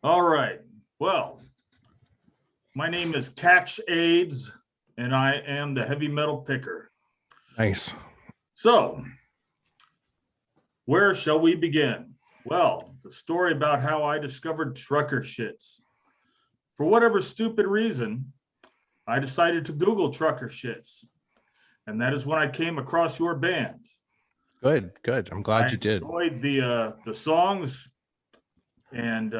All right. Well, my name is Catch AIDS, and I am the heavy metal picker. Nice. So, where shall we begin? Well, the story about how I discovered trucker shits. For whatever stupid reason, I decided to Google trucker shits, and that is when I came across your band. Good, good. I'm I glad you did. enjoyed the songs, and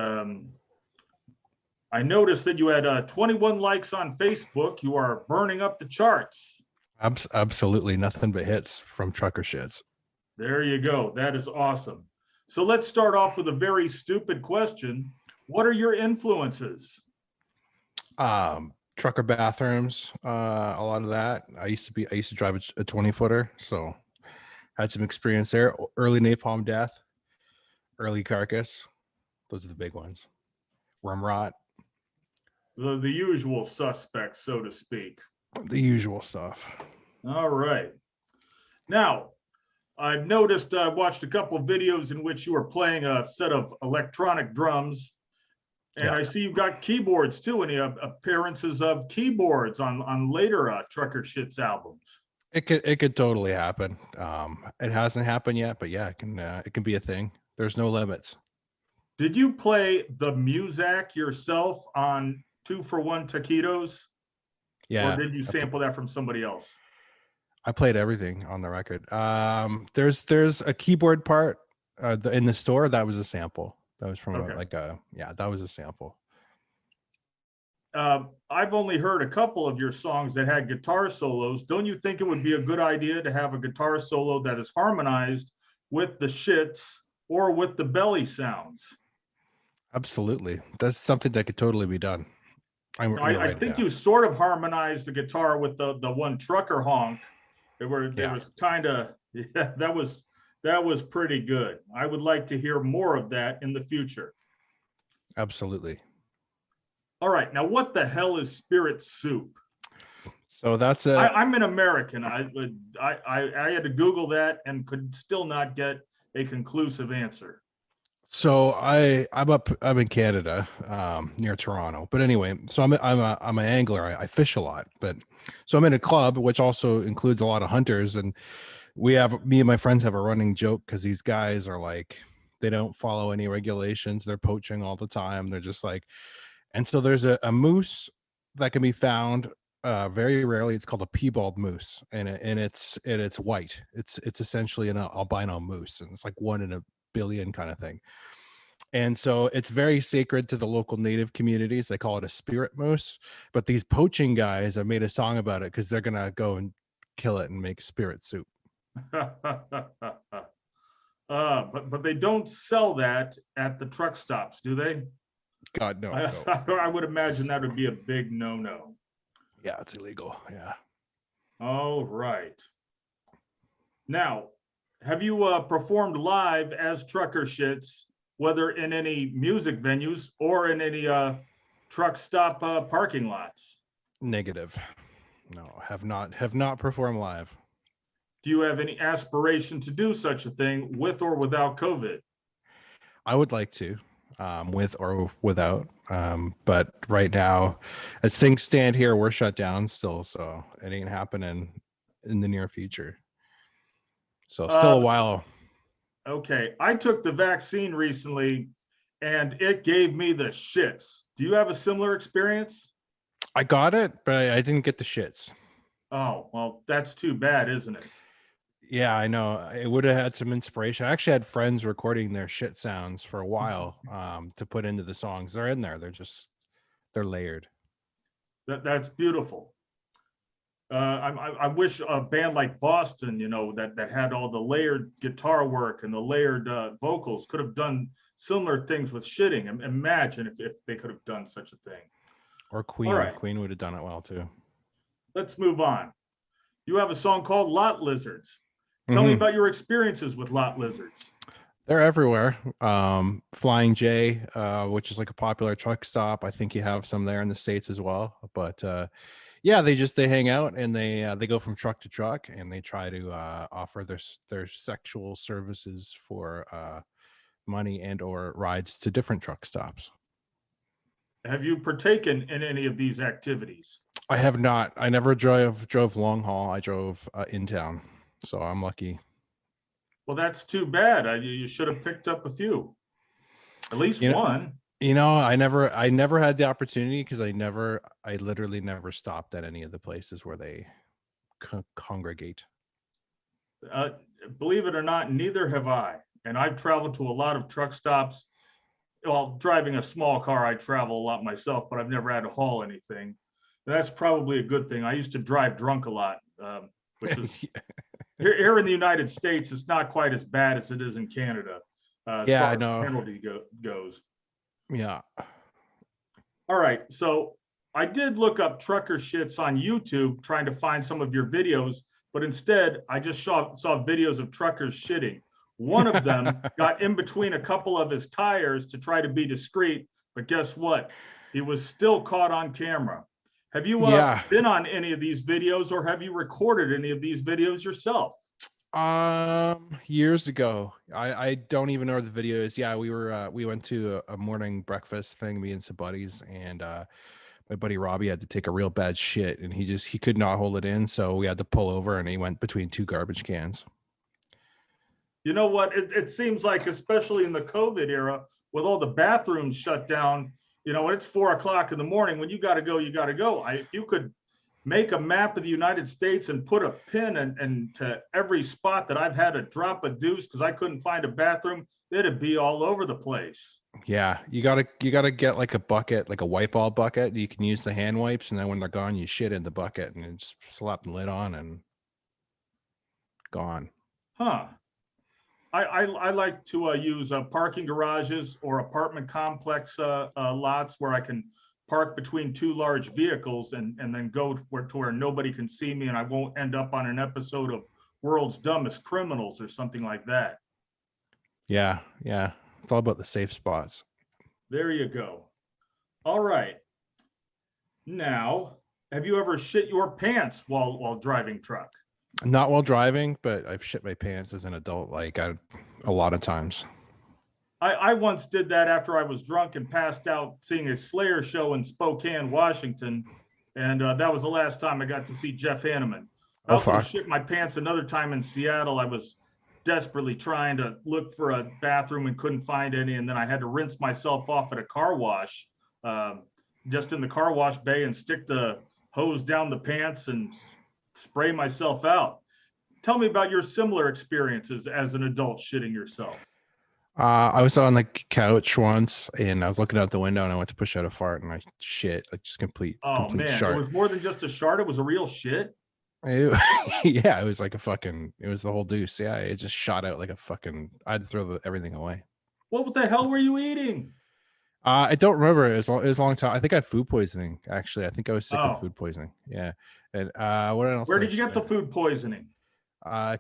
I noticed that you had 21 likes on Facebook. You are burning up the charts. Absolutely nothing but hits from trucker shits. There you go. That is awesome. So let's start off with a very stupid question. What are your influences? Trucker bathrooms, a lot of that. I used to drive a 20-footer, so had some experience there. Early Napalm Death, early Carcass. Those are the big ones. Rumrot, The usual suspects, so to speak. the usual stuff. All right. Now, I've noticed, I watched a couple of videos in which you were playing a set of electronic drums. And Yeah. I see you've got keyboards too, any appearances of keyboards on later Trucker Shits albums. It could totally happen. It hasn't happened yet, but yeah, it can be a thing. There's no limits. Did you play the Muzak yourself on 2 for 1 Taquitos? Or Yeah. did you sample that from somebody else? I played everything on the record. There's a keyboard part in the store that was a sample. That was from Okay. that was a sample. I've only heard a couple of your songs that had guitar solos. Don't you think it would be a good idea to have a guitar solo that is harmonized with the shits or with the belly sounds? Absolutely, that's something that could totally be done. You're I right. think Yeah. you sort of harmonized the guitar with the one trucker honk. There Yeah. was kind of yeah, that was pretty good. I would like to hear more of that in the future. Absolutely. All right, now what the hell is spirit soup? So that's I'm an American. I had to Google that and could still not get a conclusive answer. So I'm in Canada, near Toronto. But anyway, so I'm an angler. I fish a lot, but so I'm in a club which also includes a lot of hunters, and me and my friends have a running joke because these guys are like, they don't follow any regulations. They're poaching all the time. They're just like, and so there's a moose that can be found very rarely. It's called a piebald moose, and it's white. It's essentially an albino moose, and it's like 1 in a billion kind of thing. And so it's very sacred to the local native communities. They call it a spirit moose. But these poaching guys have made a song about it because they're gonna go and kill it and make spirit soup. But they don't sell that at the truck stops, do they? God, no, I, no. I would imagine that would be a big no-no. Yeah, it's illegal. Yeah. All right. Now, have you performed live as trucker shits, whether in any music venues or in any truck stop parking lots? Negative. No, have not performed live. Do you have any aspiration to do such a thing with or without COVID? I would like to, with or without. But right now, as things stand here, we're shut down still, so it ain't happening in the near future. So still a Uh, while. okay, I took the vaccine recently and it gave me the shits. Do you have a similar experience? I got it, but I didn't get the shits. Oh, well, that's too bad, isn't it? Yeah, I know. It would have had some inspiration. I actually had friends recording their shit sounds for a while, to put into the songs. They're in there. They're layered. That's beautiful. I wish a band like Boston, that had all the layered guitar work and the layered vocals could have done similar things with shitting. Imagine if they could have done such a thing. Or All Queen. right, Queen would have done it well too. let's move on. You have a song called Lot Lizards. Tell me Mhm. about your experiences with lot lizards. They're everywhere. Flying J, which is like a popular truck stop. I think you have some there in the States as well. But yeah, they hang out and they go from truck to truck and they try to offer their sexual services for money and or rides to different truck stops. Have you partaken in any of these activities? I have not. I never drove long haul. I drove in town, so I'm lucky. Well, that's too bad. You should have picked up a few, at least You know, one. I never had the opportunity because I literally never stopped at any of the places where they congregate. Uh, Believe it or not, neither have I. And I've traveled to a lot of truck stops. Well, driving a small car, I travel a lot myself, but I've never had to haul anything. That's probably a good thing. I used to drive drunk a lot, which is here in the United States, it's not quite as bad as it is in Canada, as Yeah, I far as know. penalty goes. Yeah. All right, so I did look up trucker shits on YouTube trying to find some of your videos, but instead I just saw videos of truckers shitting. One of them got in between a couple of his tires to try to be discreet, but guess what? He was still caught on camera. Have you Yeah. been on any of these videos, or have you recorded any of these videos yourself? Years ago, I don't even know where the video is. Yeah, we went to a morning breakfast thing, me and some buddies, and my buddy Robbie had to take a real bad shit, and he could not hold it in, so we had to pull over, and he went between two garbage cans. You know what? It seems like, especially in the COVID era, with all the bathrooms shut down, when it's 4 o'clock in the morning, when you got to go, you got to go. If you could make a map of the United States and put a pin and to every spot that I've had to drop a deuce because I couldn't find a bathroom, it'd be all over the place. Yeah, you gotta get like a bucket, like a wipe all bucket. You can use the hand wipes, and then when they're gone, you shit in the bucket and then just slap the lid on and gone. Huh. I like to use parking garages or apartment complex lots where I can park between two large vehicles and then go to where nobody can see me and I won't end up on an episode of World's Dumbest Criminals or something like that. Yeah, yeah. It's all about the safe spots. There you go. All right. Now, have you ever shit your pants while driving truck? Not while driving, but I've shit my pants as an adult, like a lot of times. I once did that after I was drunk and passed out seeing a Slayer show in Spokane, Washington. And that was the last time I got to see Jeff Hanneman. I Oh also fuck. shit my pants another time in Seattle. I was desperately trying to look for a bathroom and couldn't find any. And then I had to rinse myself off at a car wash, just in the car wash bay and stick the hose down the pants and spray myself out. Tell me about your similar experiences as an adult shitting yourself. I was on the couch once, and I was looking out the window, and I went to push out a fart, and I shit like just Oh complete man, it shart. was more than just a shard. It was a real shit. Yeah, it was like it was the whole deuce. Yeah, it just shot out like a fucking. I had to throw everything away. What the hell were you eating? I don't remember. It was a long time. I think I had food poisoning. Actually, I think I was sick of Oh, food poisoning. Yeah, and what else where did I did you shit get the my food poisoning?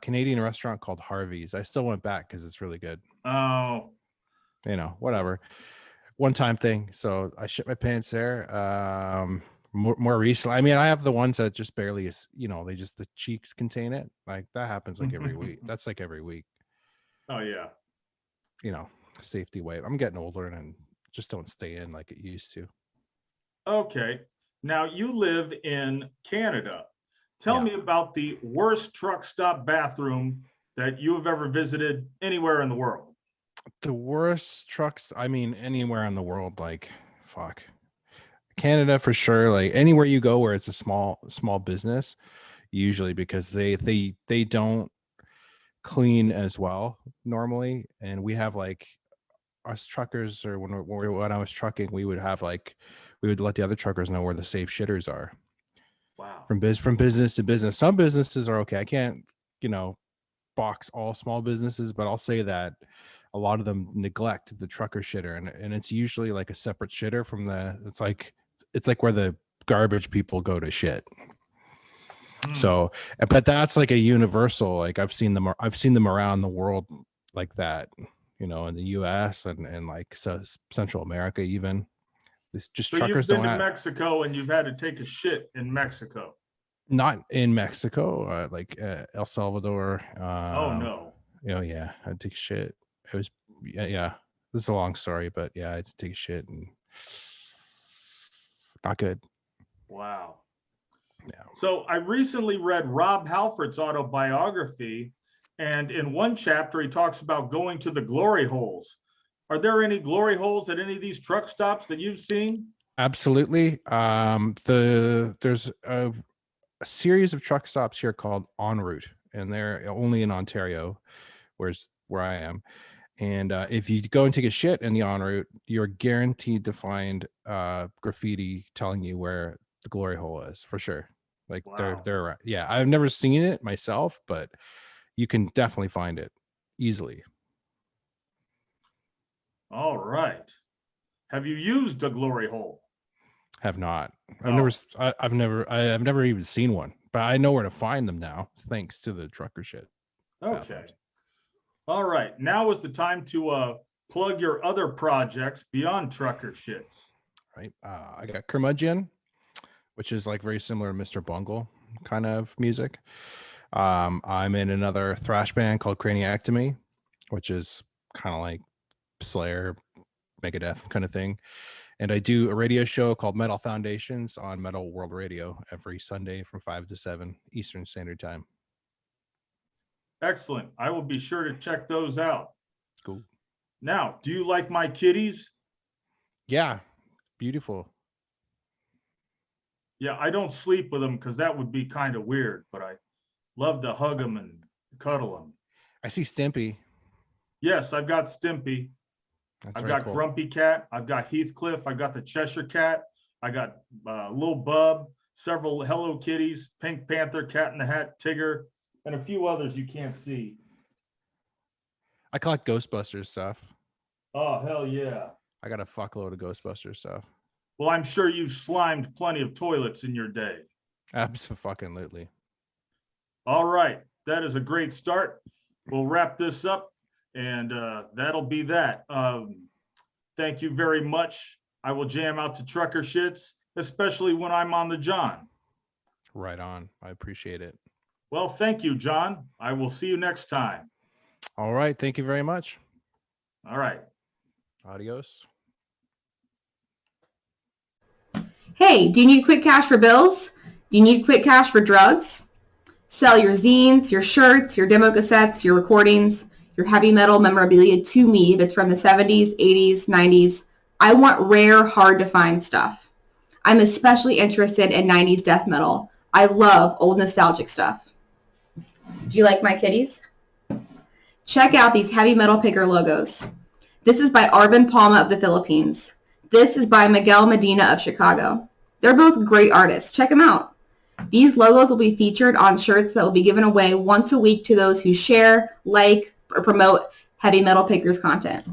Canadian restaurant called Harvey's. I still went back because it's really good. Oh, Whatever. One time thing. So I shit my pants there. More recently, I mean, I have the ones that just barely is, they just the cheeks contain it. Like that happens like every week. That's like every week. oh yeah. You know, safety way. I'm getting older and just don't stay in like it used to. Okay. Now you live in Canada. Tell Yeah. me about the worst truck stop bathroom that you have ever visited anywhere in the world. The worst trucks, I mean, anywhere in the world, like fuck. Canada for sure. Like anywhere you go where it's a small business, usually because they don't clean as well normally. And we have like us truckers, or when I was trucking, we would let the other truckers know where the safe shitters are Wow. from business to business. Some businesses are okay. I can't, you know, box all small businesses, but I'll say that a lot of them neglect the trucker shitter, and it's usually like a separate shitter from it's like where the garbage people go to shit. Hmm. So, but that's like a universal. Like I've seen them around the world like that. In the U.S. and like Central America, even. This just So you've truckers been don't to have. Mexico and you've had to take a shit in Mexico. Not in Mexico, like El Salvador. Oh no. Yeah, I had to take a shit. It was, yeah, yeah. This is a long story, but yeah, I had to take a shit, and Not good. Wow. Yeah. So I recently read Rob Halford's autobiography, and in one chapter he talks about going to the glory holes. Are there any glory holes at any of these truck stops that you've seen? Absolutely. There's a series of truck stops here called En Route, and they're only in Ontario, where I am. And if you go and take a shit in the en route, you're guaranteed to find graffiti telling you where the glory hole is for sure. Like Wow. they're around. Yeah, I've never seen it myself, but you can definitely find it easily. All right. Have you used a glory hole? Have not. Oh, I've never even seen one, but I know where to find them now, thanks to the trucker shit okay. bathrooms. All right. Now is the time to plug your other projects beyond trucker shits. Right. I got Curmudgeon, which is like very similar to Mr. Bungle kind of music. I'm in another thrash band called Craniectomy, which is kind of like Slayer, Megadeth kind of thing. And I do a radio show called Metal Foundations on Metal World Radio every Sunday from 5 to 7 Eastern Standard Time. Excellent. I will be sure to check those out. Cool. Now, do you like my kitties? Yeah, beautiful. Yeah, I don't sleep with them because that would be kind of weird, but I love to hug them and cuddle them. I see Stimpy. Yes, I've got Stimpy. That's I've very got cool. Grumpy Cat. I've got Heathcliff. I've got the Cheshire Cat. I got Little Bub, several Hello Kitties, Pink Panther, Cat in the Hat, Tigger, and a few others you can't see. I collect Ghostbusters stuff. Oh, hell yeah. I got a fuckload of Ghostbusters stuff. Well, I'm sure you've slimed plenty of toilets in your day. Absolutely. All right. That is a great start. We'll wrap this up, and that'll be that. Thank you very much. I will jam out to trucker shits, especially when I'm on the John. Right on. I appreciate it. Well, thank you, John. I will see you next time. All right. Thank you very much. All right. Adios. Hey, do you need quick cash for bills? Do you need quick cash for drugs? Sell your zines, your shirts, your demo cassettes, your recordings, your heavy metal memorabilia to me if it's from the 70s, 80s, 90s. I want rare, hard to find stuff. I'm especially interested in 90s death metal. I love old nostalgic stuff. Do you like my kitties? Check out these heavy metal picker logos. This is by Arvin Palma of the Philippines. This is by Miguel Medina of Chicago. They're both great artists. Check them out. These logos will be featured on shirts that will be given away once a week to those who share, like, or promote Heavy Metal Pickers content.